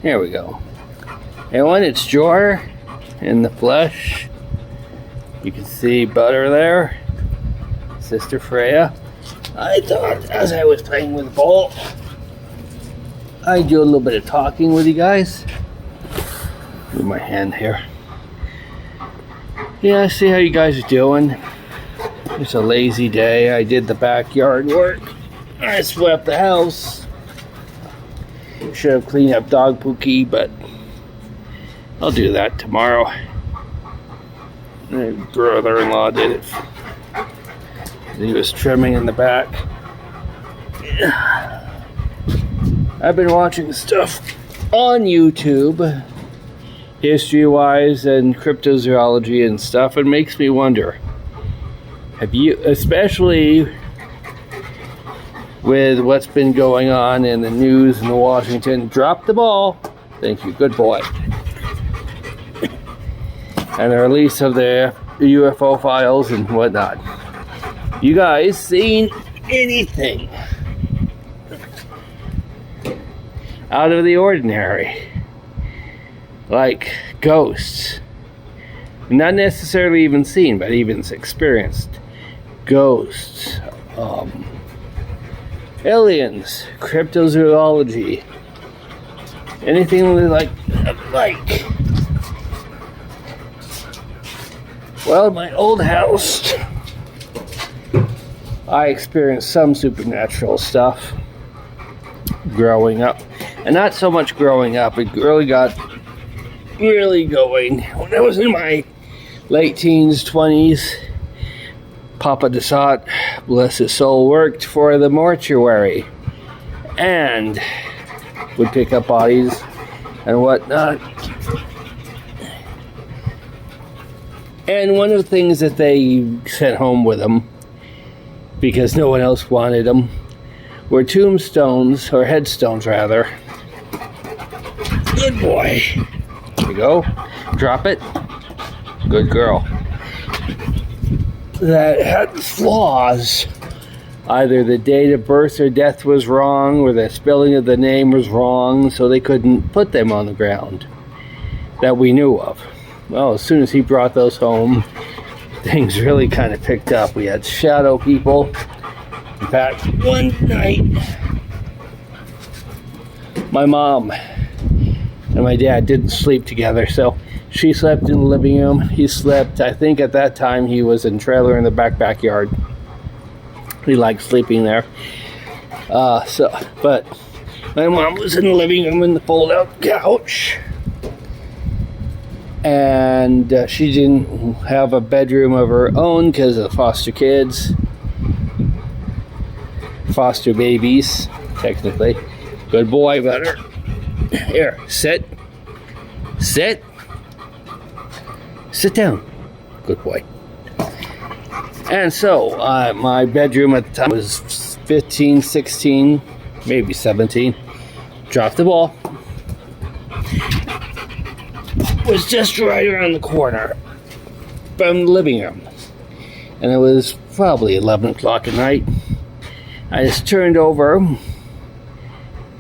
Here we go. And when it's Jor in the flesh, you can see Butter there, Sister Freya. I thought as I was playing with the bowl, I'd do a little bit of talking with you guys. Move my hand here. Yeah, see how you guys are doing. It's a lazy day. I did the backyard work. I swept the house. Should have cleaned up dog pookie, but I'll do that tomorrow. My brother-in-law did it. He was trimming in the back. I've been watching stuff on YouTube, history-wise and cryptozoology and stuff. It makes me wonder, have you, especially with what's been going on in the news in Washington, drop the ball. Thank you, good boy. And the release of the UFO files and whatnot. You guys seen anything out of the ordinary? Like ghosts. Not necessarily even seen, but even experienced. Ghosts. Aliens. Cryptozoology. Anything like. Well, in my old house, I experienced some supernatural stuff growing up. And not so much growing up, it really got really going when I was in my late teens, 20s. Papa Desat, bless his soul, worked for the mortuary and would pick up bodies and whatnot. And one of the things that they sent home with them, because no one else wanted them, were tombstones, or headstones rather. Good boy. There you go. Drop it. Good girl. That had flaws. Either the date of birth or death was wrong, or the spelling of the name was wrong, so they couldn't put them on the ground that we knew of. Well, as soon as he brought those home, things really kind of picked up. We had shadow people. In fact, one night, my mom and my dad didn't sleep together, so she slept in the living room. He slept, I think at that time he was in trailer in the backyard. He liked sleeping there. But my mom was in the living room in the fold-out couch. And she didn't have a bedroom of her own because of foster kids. Foster babies, technically. Good boy, Butter. Here, sit. Sit. Sit down. Good boy. And so, my bedroom at the time was 15, 16, maybe 17. Dropped the ball. Was just right around the corner from the living room. And it was probably 11 o'clock at night. I just turned over and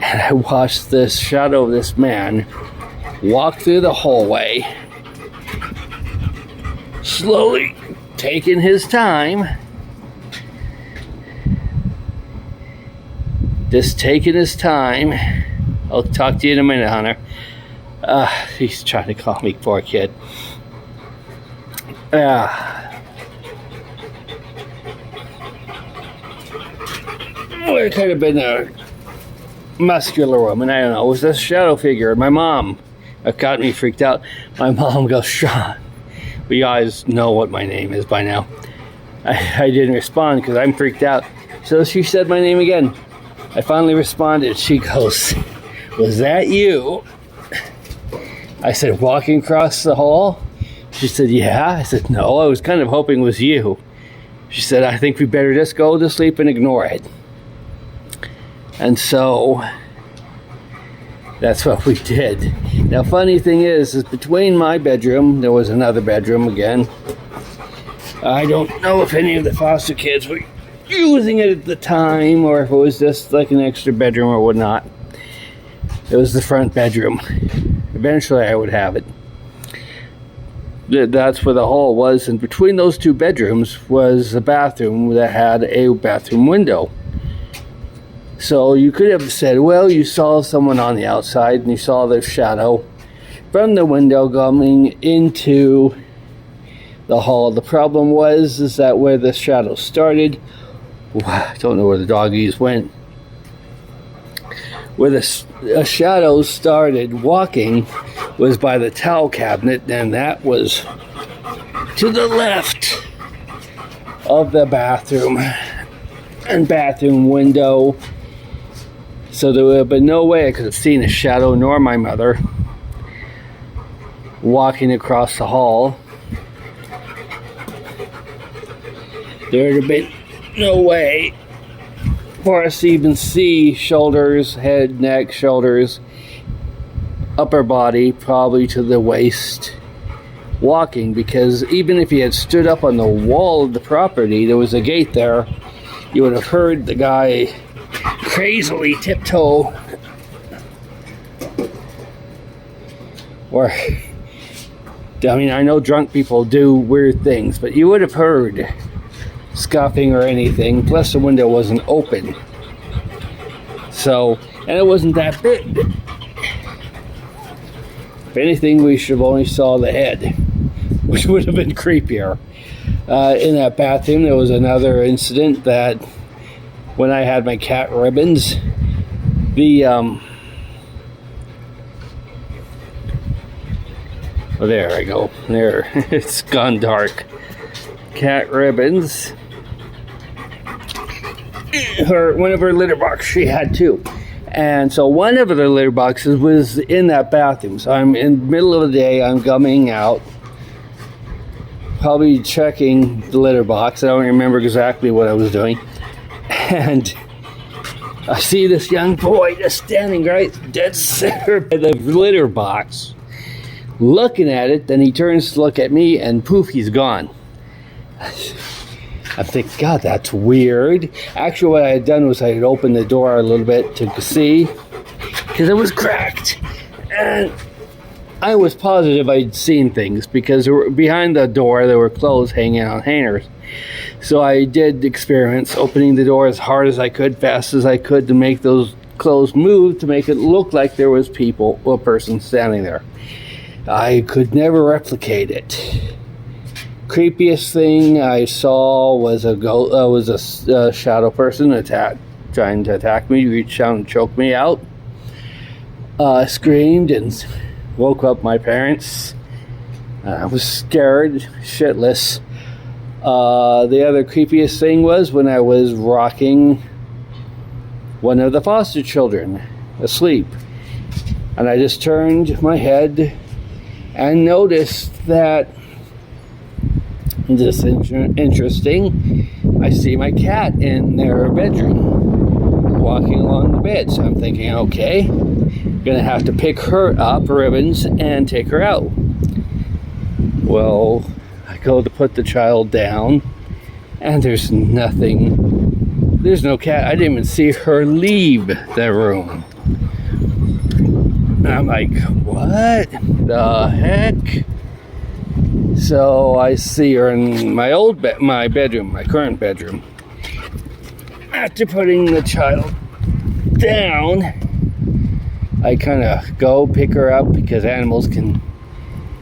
I watched this shadow of this man walk through the hallway, slowly taking his time. Just taking his time. I'll talk to you in a minute, Hunter. He's trying to call me, poor kid. Well, it could have been a muscular woman, I don't know. It was a shadow figure. My mom got me freaked out. My mom goes, Sean, we guys know what my name is by now. I didn't respond because I'm freaked out. So she said my name again. I finally responded. She goes, was that you? I said, walking across the hall? She said, yeah. I said, no, I was kind of hoping it was you. She said, I think we better just go to sleep and ignore it. And so, that's what we did. Now, funny thing is between my bedroom, there was another bedroom again. I don't know if any of the foster kids were using it at the time, or if it was just like an extra bedroom or whatnot. It was the front bedroom. Eventually I would have it. That's where the hall was, and between those two bedrooms was a bathroom that had a bathroom window. So you could have said, well, you saw someone on the outside and you saw their shadow from the window coming into the hall. The problem is that where the shadow started, I don't know where the doggies went, where the shadow started walking was by the towel cabinet, and that was to the left of the bathroom and bathroom window. So there would have been no way I could have seen a shadow, nor my mother, walking across the hall. There would have been no way for us to even see shoulders, head, neck, shoulders, upper body, probably to the waist, walking, because even if he had stood up on the wall of the property, there was a gate there, you would have heard the guy crazily tiptoe, or, I mean, I know drunk people do weird things, but you would have heard scuffing or anything, plus the window wasn't open. So, and it wasn't that big. If anything, we should have only saw the head, which would have been creepier. In that bathroom, there was another incident that when I had my cat ribbons, oh, there I go. There, it's gone dark. Cat ribbons. One of her litter boxes, she had two. And so one of the litter boxes was in that bathroom. So I'm in the middle of the day, I'm gumming out, probably checking the litter box. I don't remember exactly what I was doing. And I see this young boy just standing right dead center by the litter box, looking at it. Then he turns to look at me, and poof, he's gone. I think, God, that's weird. Actually, what I had done was I had opened the door a little bit to see, because it was cracked. And I was positive I'd seen things, because behind the door there were clothes hanging on hangers. So I did experiments opening the door as hard as I could, fast as I could, to make those clothes move, to make it look like there was a person standing there. I could never replicate it. Creepiest thing I saw was a shadow person trying to attack me, reached out and choked me out. Screamed and woke up my parents. I was scared shitless. The other creepiest thing was when I was rocking one of the foster children asleep, and I just turned my head and noticed that, this is interesting, I see my cat in their bedroom walking along the bed. So I'm thinking, okay, I'm gonna have to pick her up, ribbons, and take her out. Well, I go to put the child down, and there's nothing. There's no cat. I didn't even see her leave the room. And I'm like, what the heck? So I see her in my bedroom, my current bedroom. After putting the child down, I kind of go pick her up, because animals can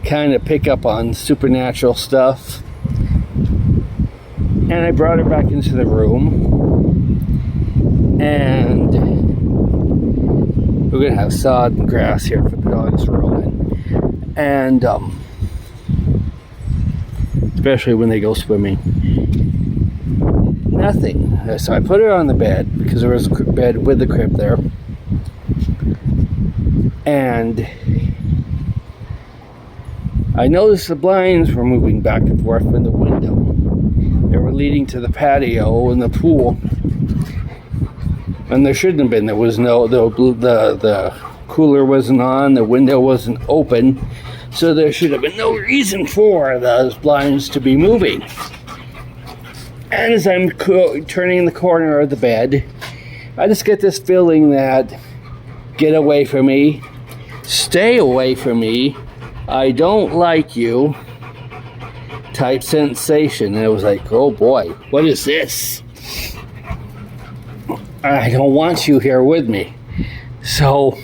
kind of pick up on supernatural stuff. And I brought her back into the room, and we're gonna have sod and grass here for the dogs to roll in, and especially when they go swimming. Nothing. So I put her on the bed, because there was a bed with the crib there, and I noticed the blinds were moving back and forth from the window. They were leading to the patio and the pool, and there shouldn't have been. There was the cooler wasn't on, the window wasn't open, so there should have been no reason for those blinds to be moving. And as I'm turning the corner of the bed, I just get this feeling that get away from me, stay away from me, I don't like you type sensation. And it was like, oh boy, what is this? I don't want you here with me. So,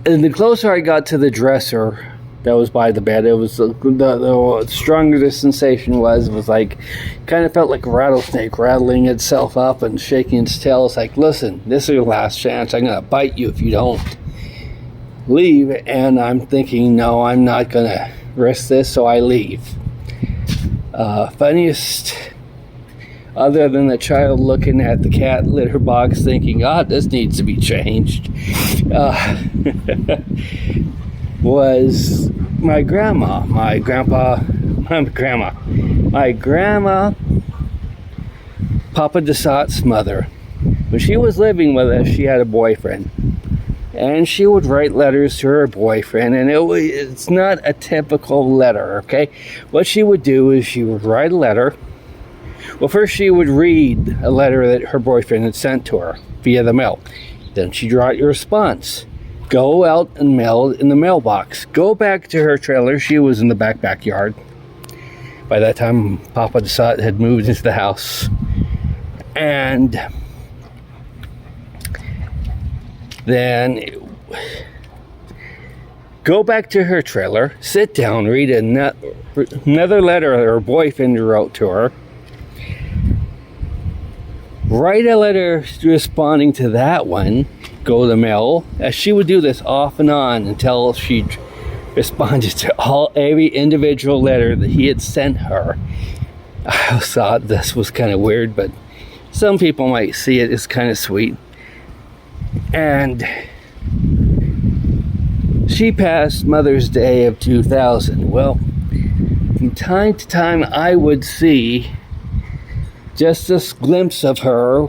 and the closer I got to the dresser that was by the bed, it was the stronger the sensation was. It was like, kind of felt like a rattlesnake rattling itself up and shaking its tail. It's like, listen, this is your last chance. I'm going to bite you if you don't leave. And I'm thinking, no, I'm not going to risk this, so I leave. Funniest, other than the child looking at the cat litter box thinking, God, this needs to be changed, was my grandma, my grandma, Papa Desat's mother. When she was living with us, she had a boyfriend. And she would write letters to her boyfriend, and it's not a typical letter, okay? What she would do is she would write a letter. Well, first she would read a letter that her boyfriend had sent to her via the mail. Then she'd write a response. Go out and mail it in the mailbox. Go back to her trailer. She was in the backyard. By that time, Papa Desat had moved into the house. And then go back to her trailer, sit down, read another letter her boyfriend wrote to her, write a letter responding to that one, go to the mail. She would do this off and on until she responded to every individual letter that he had sent her. I thought this was kind of weird, but some people might see it as kind of sweet. And she passed Mother's Day of 2000. Well, from time to time I would see just this glimpse of her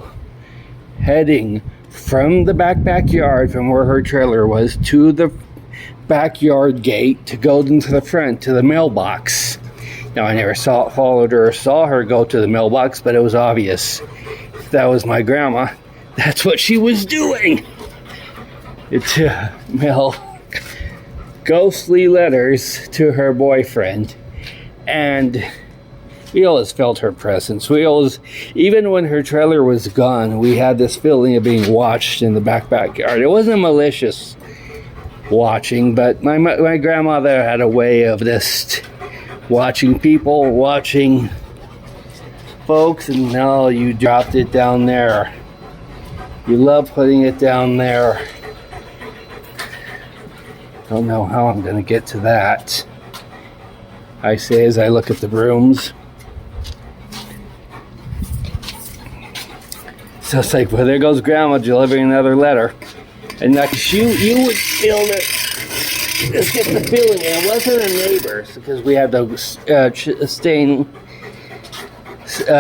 heading from the backyard, from where her trailer was, to the backyard gate to go into the front to the mailbox. Now, I never followed her or saw her go to the mailbox, but it was obvious that was my grandma. That's what she was doing. It's mail ghostly letters to her boyfriend. And we always felt her presence. We always, even when her trailer was gone, we had this feeling of being watched in the backyard. It wasn't malicious watching, but my grandmother had a way of just watching people, watching folks, and now you dropped it down there. You love putting it down there. Don't know how I'm going to get to that, I say as I look at the brooms. So it's like, well, there goes Grandma delivering another letter. And like you would feel it, just get the feeling. And it wasn't the neighbors, because we had those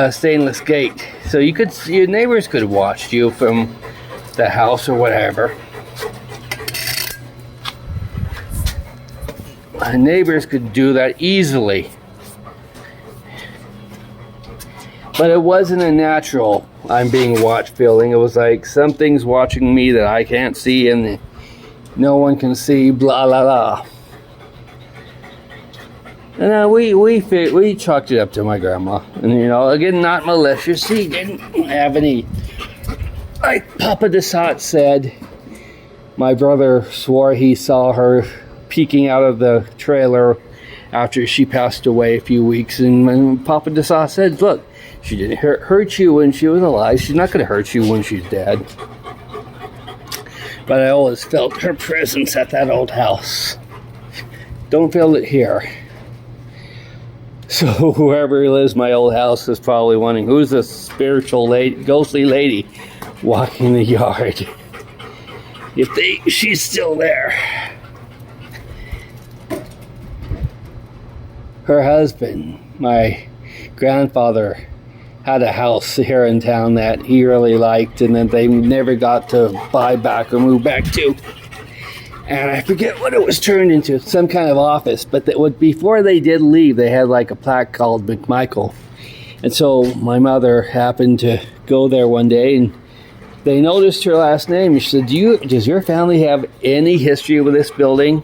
stainless gate. So your neighbors could watch you from the house or whatever. My neighbors could do that easily. But it wasn't a natural I'm being watched feeling. It was like something's watching me that I can't see and no one can see, blah, blah, blah. And we chalked it up to my grandma. And, again, not malicious. He didn't have any. Like Papa Desat said, my brother swore he saw her peeking out of the trailer after she passed away a few weeks. And Papa Desat said, look, she didn't hurt you when she was alive. She's not going to hurt you when she's dead. But I always felt her presence at that old house. Don't feel it here. So whoever lives in my old house is probably wondering, who's this spiritual lady, ghostly lady walking the yard? You think she's still there? Her husband, my grandfather, had a house here in town that he really liked, and then they never got to buy back or move back to. And I forget what it was turned into, some kind of office. But before they did leave, they had like a plaque called McMichael. And so my mother happened to go there one day, and they noticed her last name. She said, does your family have any history with this building?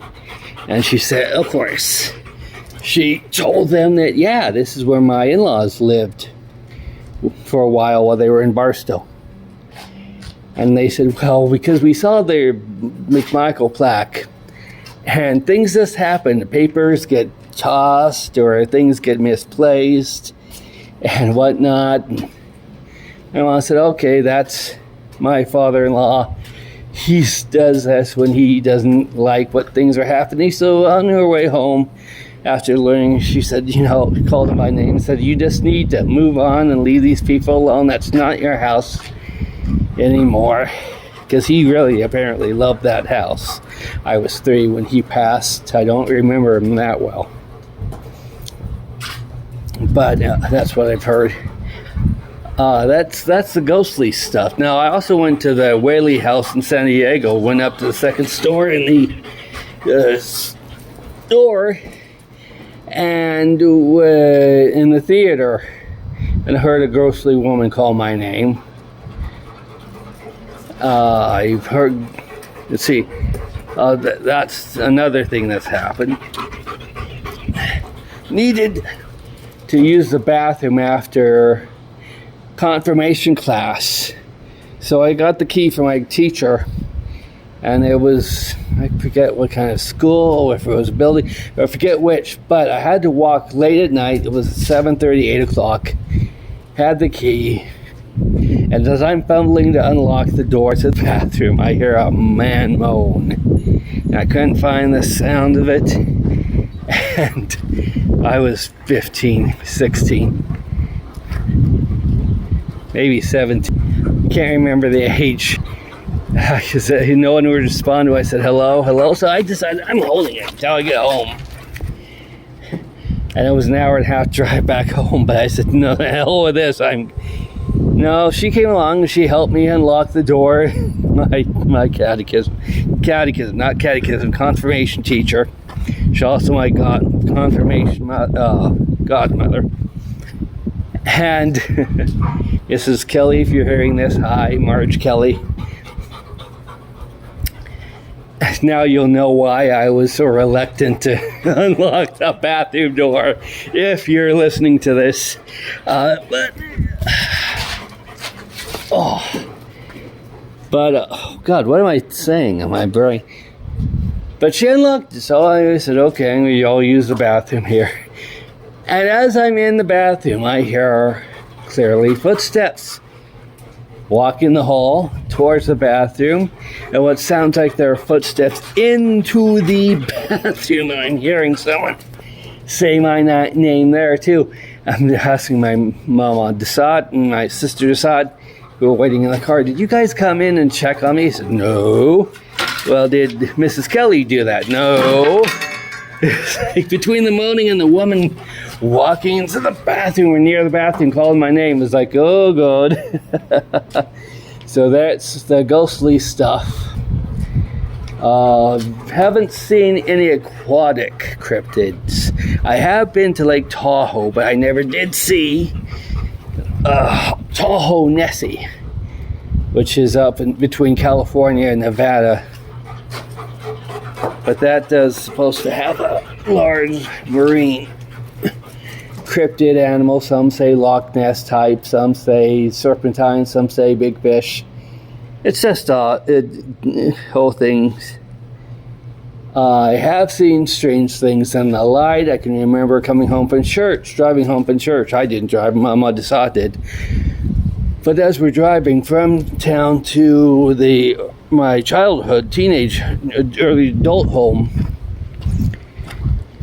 And she said, of course. She told them that, yeah, this is where my in-laws lived for a while they were in Barstow. And they said, well, because we saw their McMichael plaque, and things just happen. The papers get tossed or things get misplaced and whatnot. And my mom said, okay, that's my father-in-law. He does this when he doesn't like what things are happening. So on her way home, after learning, she said, called him by name and said, you just need to move on and leave these people alone. That's not your house anymore. Because he really apparently loved that house. I was 3 when he passed. I don't remember him that well. But that's what I've heard. That's the ghostly stuff. Now, I also went to the Whaley House in San Diego. Went up to the second store in the store and in the theater, and heard a ghostly woman call my name. I've heard, let's see, that's another thing that's happened. Needed to use the bathroom after confirmation class. So I got the key from my teacher, and it was, I forget what kind of school, if it was a building, I forget which, but I had to walk late at night. It was 7:30, 8 o'clock. Had the key. And as I'm fumbling to unlock the door to the bathroom, I hear a man moan. And I couldn't find the sound of it. And I was 15, 16, maybe 17. Can't remember the age. Because no one would respond to it. I said, hello, hello. So I decided I'm holding it until I get home. And it was an hour and a half drive back home. But I said, no, the hell with this. No, she came along and she helped me unlock the door. My catechism, not catechism, confirmation teacher. She's also my confirmation godmother. And this is Kelly, if you're hearing this. Hi, Marge Kelly. Now you'll know why I was so reluctant to unlock the bathroom door if you're listening to this. God, what am I saying? Am I burning? But she unlocked it, so I said, okay, I'm going to all use the bathroom here. And as I'm in the bathroom, I hear clearly footsteps walking the hall towards the bathroom, and what sounds like their footsteps into the bathroom. And I'm hearing someone say my name there too. I'm asking my mama Desat and my sister Desat, who were waiting in the car, did you guys come in and check on me? He said, no. Well, did Mrs. Kelly do that? No. Like between the moaning and the woman walking into the bathroom or near the bathroom calling my name, it was like, oh God. So that's the ghostly stuff. Haven't seen any aquatic cryptids. I have been to Lake Tahoe, but I never did see Tahoe Nessie, which is up in between California and Nevada. But that does supposed to have a large marine cryptid animal. Some say Loch Ness type, some say serpentine, some say big fish. It's just whole things. I have seen strange things in the light. I can remember coming home from church, driving home from church. I didn't drive, Mama Desat did. But as we're driving from town to my childhood, teenage, early adult home,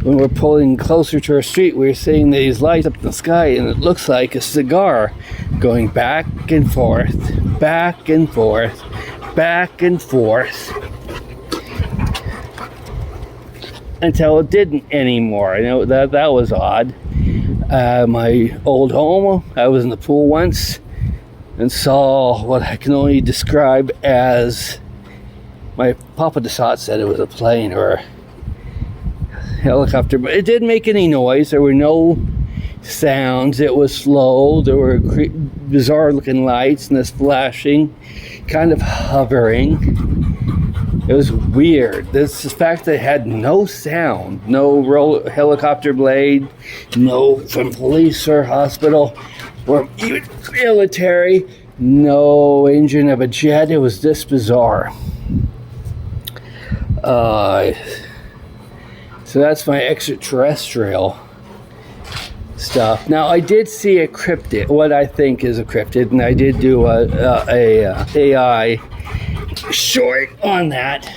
when we're pulling closer to our street, we're seeing these lights up in the sky, and it looks like a cigar going back and forth, back and forth, back and forth, until it didn't anymore. I know that was odd. My old home, I was in the pool once and saw what I can only describe as, my Papa Desat said it was a plane or a helicopter, but it didn't make any noise. There were no sounds. It was slow. There were bizarre looking lights and this flashing, kind of hovering. It was weird. The fact that it had no sound, no helicopter blade, no from police or hospital or even military, no engine of a jet. It was this bizarre. So that's my extraterrestrial stuff. Now I did see a cryptid, what I think is a cryptid, and I did do a AI short on that.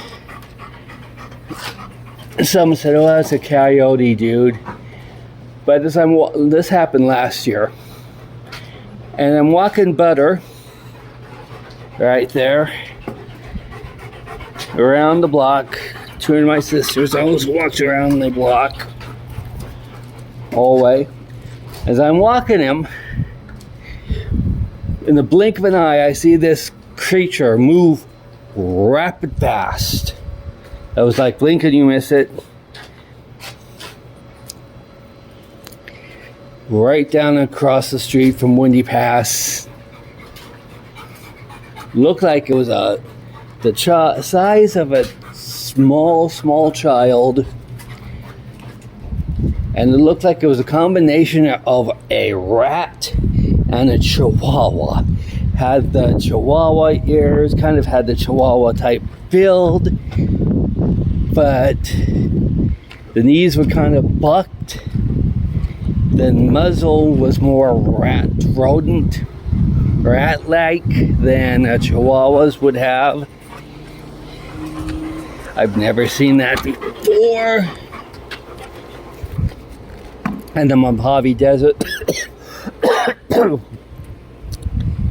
Someone said, "Oh, that's a coyote, dude." But this happened last year, and I'm walking Butter right there around the block. Two of my sisters always walked around the block all the way. As I'm walking him, in the blink of an eye, I see this creature move rapid fast. I was like, blink and you miss it. Right down across the street from Windy Pass. Looked like it was the size of a small child. And it looked like it was a combination of a rat and a chihuahua. Had the chihuahua ears, kind of had the chihuahua type build, but the knees were kind of bucked. The muzzle was more rat-like than a chihuahua's would have. I've never seen that before. And the Mojave Desert.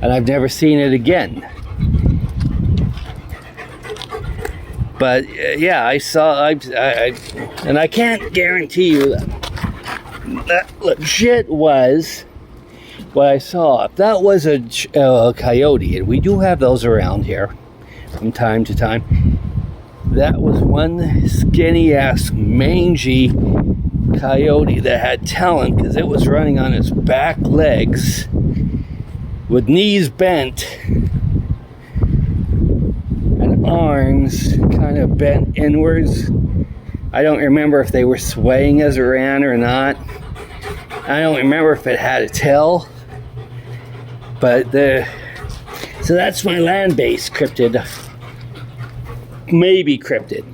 And I've never seen it again. But yeah, I saw, and I can't guarantee you that legit was what I saw. If that was a coyote, and we do have those around here from time to time, that was one skinny ass mangy coyote that had talent because it was running on its back legs with knees bent and arms kind of bent inwards. I don't remember if they were swaying as it ran or not. I don't remember if it had a tail. But so that's my land-based cryptid. Maybe cryptid.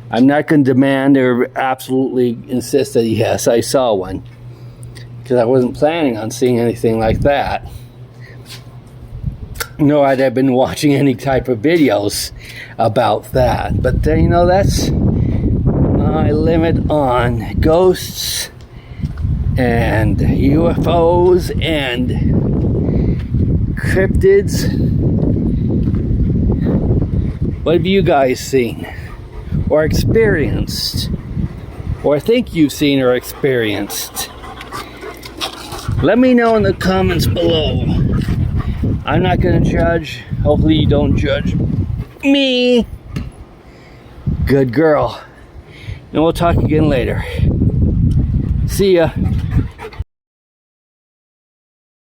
I'm not going to demand or absolutely insist that yes, I saw one, because I wasn't planning on seeing anything like that. Nor had I been watching any type of videos about that. But that's my limit on ghosts and UFOs and cryptids. What have you guys seen or experienced, or think you've seen or experienced? Let me know in the comments below. I'm not going to judge. Hopefully you don't judge me. Good girl. And we'll talk again later. See ya.